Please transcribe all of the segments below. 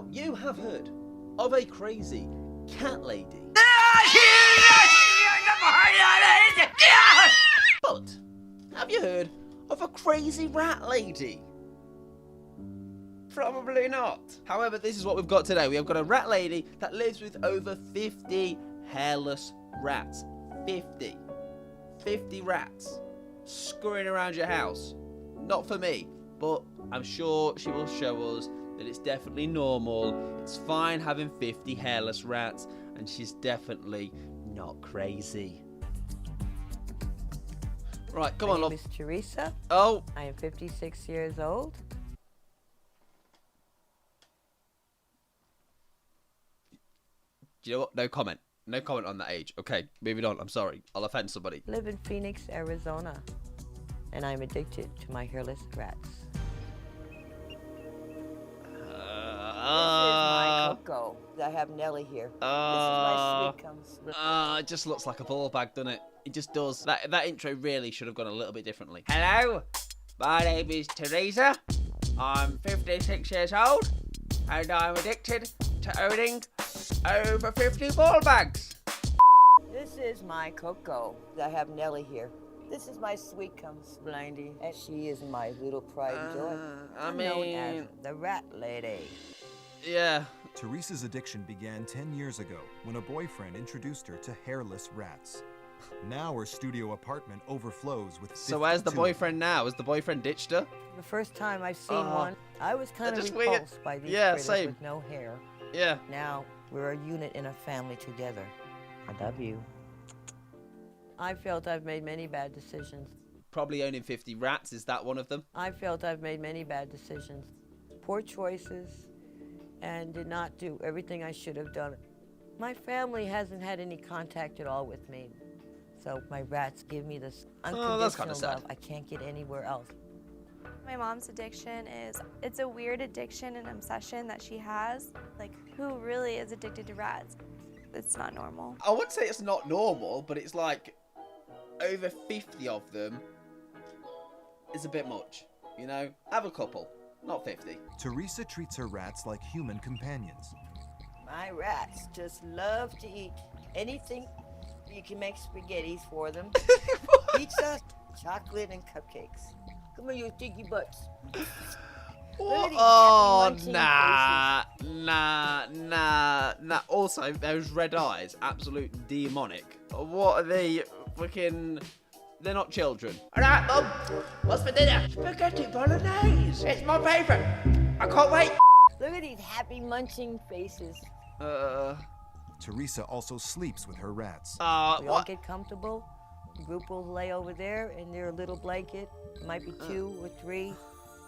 Now, you have heard of a crazy cat lady. But have you heard of a crazy rat lady? Probably not. However, this is what we've got today. We have got a rat lady that lives with over 50 hairless rats. 50 rats scurrying around your house. Not for me, but I'm sure she will show us that it's definitely normal. It's fine having 50 hairless rats, and she's definitely not crazy. Right, come on, My love. name is Teresa. Oh, I am 56 years old. do you know what? No comment. No comment on that age. Okay, moving on. I'm sorry. I'll offend somebody. I live in Phoenix, Arizona, and I'm addicted to my hairless rats. This is my Coco. I have Nelly here. This is my sweet comes. It just looks like a ball bag, doesn't it? It just does. That intro really should have gone a little bit differently. Hello, my name is Teresa. I'm 56 years old, and I'm addicted to owning over 50 ball bags. This is my Coco. I have Nelly here. This is my sweet comes Blindy, and she is my little pride and joy. I'm known as the Rat Lady. Yeah. Teresa's addiction began 10 years ago when a boyfriend introduced her to hairless rats. Now her studio apartment overflows with 52. So where's the boyfriend now? Has the boyfriend ditched her? The first time I've seen one, I was kind of just weird. repulsed by these Yeah, critters same. with no hair. Yeah. Now we're a unit in a family together. I love you. I felt I've made many bad decisions. Probably owning 50 rats. Is that one of them? I felt I've made many bad decisions, poor choices, and did not do everything I should have done. My family hasn't had any contact at all with me, so my rats give me this unconditional that's kinda sad. love I can't get anywhere else. My mom's addiction it's a weird addiction and obsession that she has. Like, who really is addicted to rats? It's not normal. I wouldn't say it's not normal, but it's like over 50 of them is a bit much. You know, have a couple, not 50. Teresa treats her rats like human companions. My rats just love to eat anything. You can make spaghettis for them, pizza, chocolate, and cupcakes. Come here, you stinky butts. Look at these happy munching Nah. Also, those red eyes, absolute demonic. What are they freaking... They're not children. Alright, Mum. What's for dinner? Spaghetti bolognese. It's my favourite. I can't wait. Look at these happy munching faces. Teresa also sleeps with her rats. We all what? get comfortable. The group will lay over there in their little blanket. It might be 2 or 3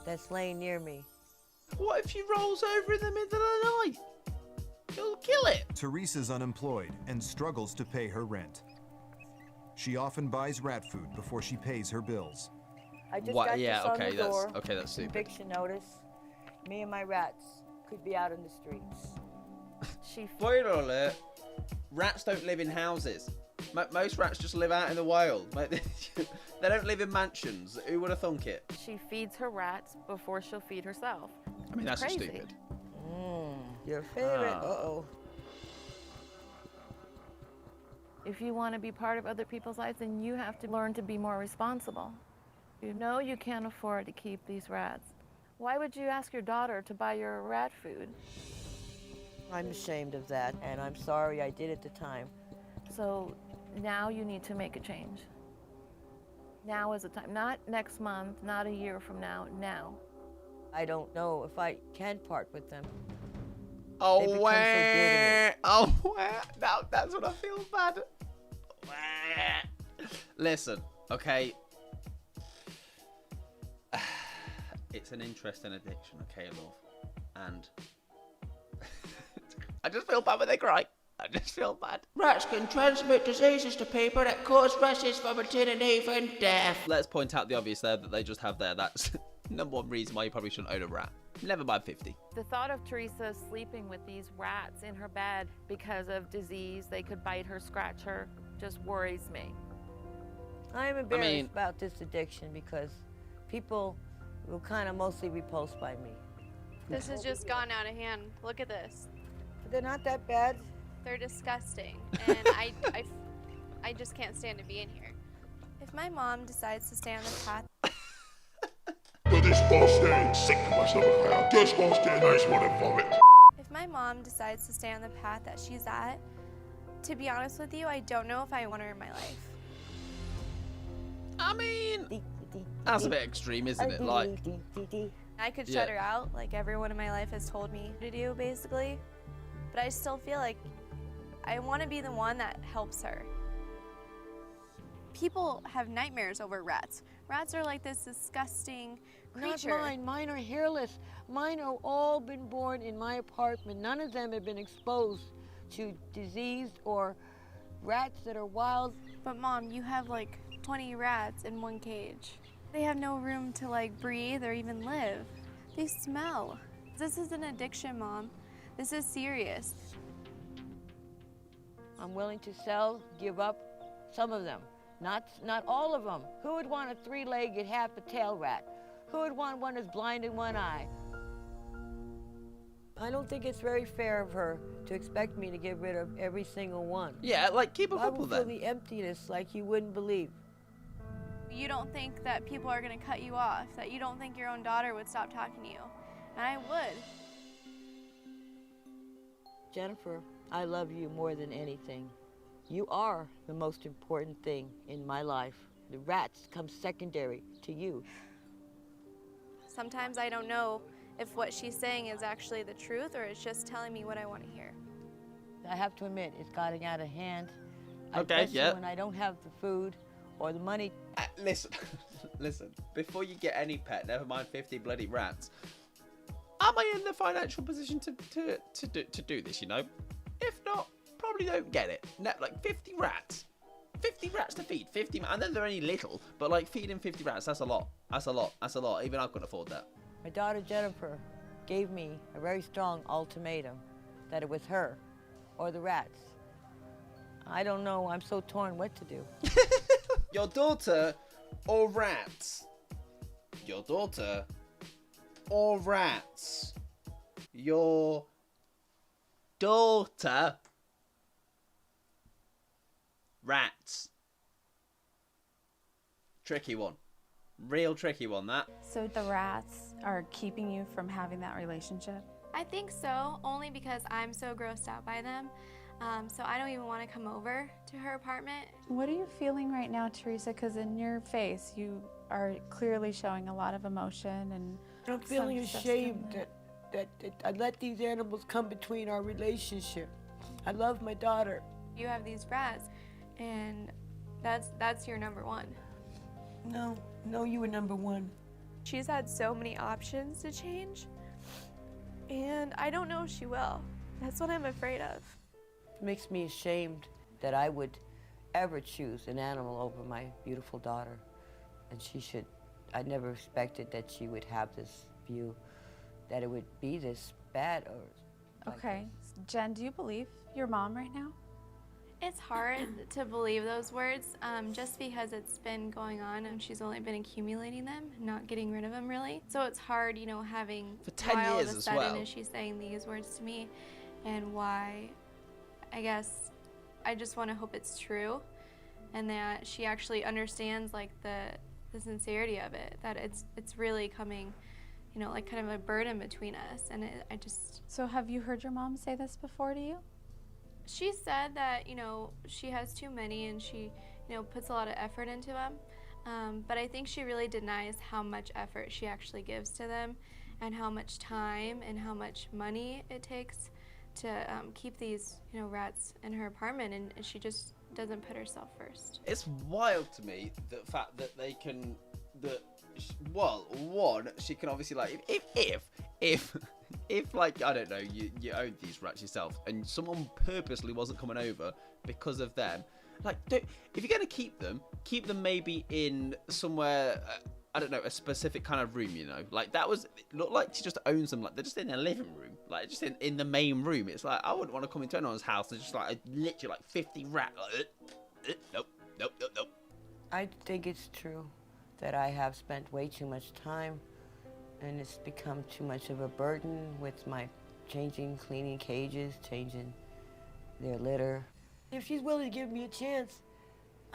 that's laying near me. What if she rolls over in the middle of the night? You'll kill it. Teresa's unemployed and struggles to pay her rent. She often buys rat food before she pays her bills. I just What? got Yeah, this on okay, the that's door. okay. That's stupid. Eviction notice. Me and my rats could be out in the streets. Spoiler alert: rats don't live in houses. Most rats just live out in the wild. They don't live in mansions. Who would have thunk it? She feeds her rats before she'll feed herself. I mean, that's just Crazy. stupid. Your favorite. Uh-oh. If you want to be part of other people's lives, then you have to learn to be more responsible. You know you can't afford to keep these rats. Why would you ask your daughter to buy your rat food? I'm ashamed of that, and I'm sorry I did at the time. So now you need to make a change. Now is the time. Not next month, not a year from now, now. I don't know if I can part with them. Oh, They become so dear where? Now that's what I feel bad. Where? Listen, okay. It's an interesting addiction, okay, love. And I just feel bad when they cry. I just feel bad. Rats can transmit diseases to people that cause rashes, vomiting, and even death. Let's point out the obvious there that they just have there. That's number one reason why you probably shouldn't own a rat. Never mind 50. The thought of Teresa sleeping with these rats in her bed because of disease, they could bite her, scratch her, just worries me. I'm embarrassed about this addiction because people were kind of mostly repulsed by me. This has just gone out of hand. Look at this. They're not that bad. They're disgusting, and I just can't stand to be in here. If my mom decides to stay on the path, But this bastard sick to my stomach now. This bastard makes me want to vomit. if my mom decides to stay on the path that she's at, to be honest with you, I don't know if I want her in my life. I mean, that's a bit extreme, isn't it? Like, I could Yeah. shut her out, like everyone in my life has told me to do, basically. But I still feel like I want to be the one that helps her. People have nightmares over rats. Rats are like this disgusting creature. Not mine. Mine are hairless. Mine are all been born in my apartment. None of them have been exposed to disease or rats that are wild. But Mom, you have like 20 rats in one cage. They have no room to like breathe or even live. They smell. This is an addiction, Mom. This is serious. I'm willing to sell, give up some of them. Not all of them. Who would want a three-legged, half-a-tail rat? Who would want one that's blind in one eye? I don't think it's very fair of her to expect me to get rid of every single one. yeah, like keep a I couple will feel then. the emptiness like you wouldn't believe. You don't think that people are gonna cut you off, that you don't think your own daughter would stop talking to you. And I would. Jennifer, I love you more than anything. You are the most important thing in my life. The rats come secondary to you. Sometimes I don't know if what she's saying is actually the truth or it's just telling me what I want to hear. I have to admit, it's gotten out of hand. Okay, Especially yeah. when I don't have the food or the money. Listen, listen. Before you get any pet, never mind 50 bloody rats. Am I in the financial position to do this? You know, if not, probably don't get it. Like 50 rats. 50 rats to feed. 50. I know they're only little, but like feeding 50 rats, that's a lot. That's a lot. That's a lot. Even I couldn't afford that. My daughter Jennifer gave me a very strong ultimatum that it was her or the rats. I don't know. I'm so torn what to do. Your daughter or rats? Your daughter or rats? Your daughter. Rats. Tricky one. Real tricky one, that. So the rats are keeping you from having that relationship? I think so, only because I'm so grossed out by them. So I don't even want to come over to her apartment. What are you feeling right now, Teresa? Because in your face, you are clearly showing a lot of emotion and I'm feeling some stuff's ashamed coming that I let these animals come between our relationship. I love my daughter. You have these rats, and that's your number one. No, you were number one. She's had so many options to change, and I don't know if she will. That's what I'm afraid of. It makes me ashamed that I would ever choose an animal over my beautiful daughter. And I never expected that she would have this view, that it would be this bad or like Okay. this. Jen, do you believe your mom right now? It's hard to believe those words, just because it's been going on and she's only been accumulating them, not getting rid of them really. So it's hard, you know, having For 10 why all years of a as sudden well. is she saying these words to me, and why. I guess I just want to hope it's true, and that she actually understands like the sincerity of it, that it's really coming, you know, like kind of a burden between us, and I just. So have you heard your mom say this before to you? She said that, you know, she has too many and she, you know, puts a lot of effort into them. But I think she really denies how much effort she actually gives to them and how much time and how much money it takes to keep these, you know, rats in her apartment. And she just doesn't put herself first. It's wild to me the fact that they can, well, one, she can obviously like if like I don't know, you owned these rats yourself and someone purposely wasn't coming over because of them, like if you're gonna keep them maybe in somewhere. I don't know, a specific kind of room, you know, like that was, it looked like she just owns them, like they're just in their living room, like just in the main room. It's like, I wouldn't want to come into anyone's house and just like, literally like 50 rats, like, nope. I think it's true that I have spent way too much time and it's become too much of a burden with my cleaning cages, changing their litter. If she's willing to give me a chance,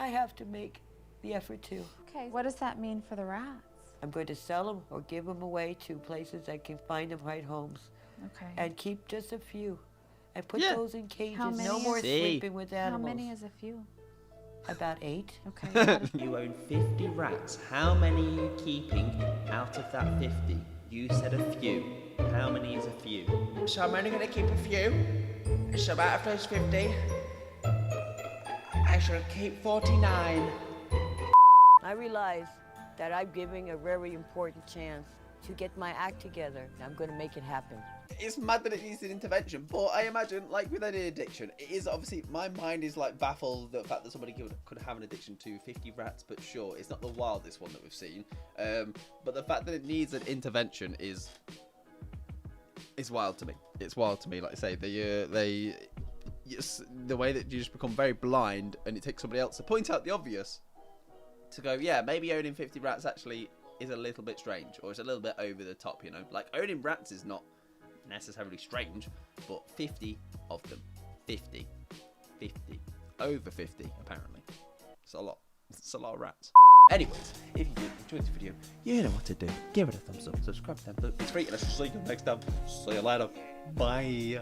I have to make the effort too. Okay, what does that mean for the rats? I'm going to sell them or give them away to places that can find them right homes Okay. and keep just a few and put Yeah. those in cages. How many No more is- sleeping with How animals. many is a few? About 8. Okay. You own 50 rats. How many are you keeping out of that 50? You said a few. How many is a few? So I'm only going to keep a few. So out of those 50, I shall keep 49. I realize that I'm giving a very important chance to get my act together. And I'm going to make it happen. It's mad that it needs an intervention, but I imagine, like with any addiction, it is obviously, my mind is like baffled the fact that somebody could have an addiction to 50 rats, but sure, it's not the wildest one that we've seen. But the fact that it needs an intervention is wild to me. It's wild to me. Like I say, the way that you just become very blind, and it takes somebody else to point out the obvious, to go, yeah, maybe owning 50 rats actually is a little bit strange, or it's a little bit over the top, you know? Like, owning rats is not necessarily strange, but 50 of them. 50. Over 50, apparently. It's a lot. It's a lot of rats. Anyways, if you did enjoy this video, you know what to do. Give it a thumbs up, subscribe to them. It's free, and I'll see you next time. See you later. Bye.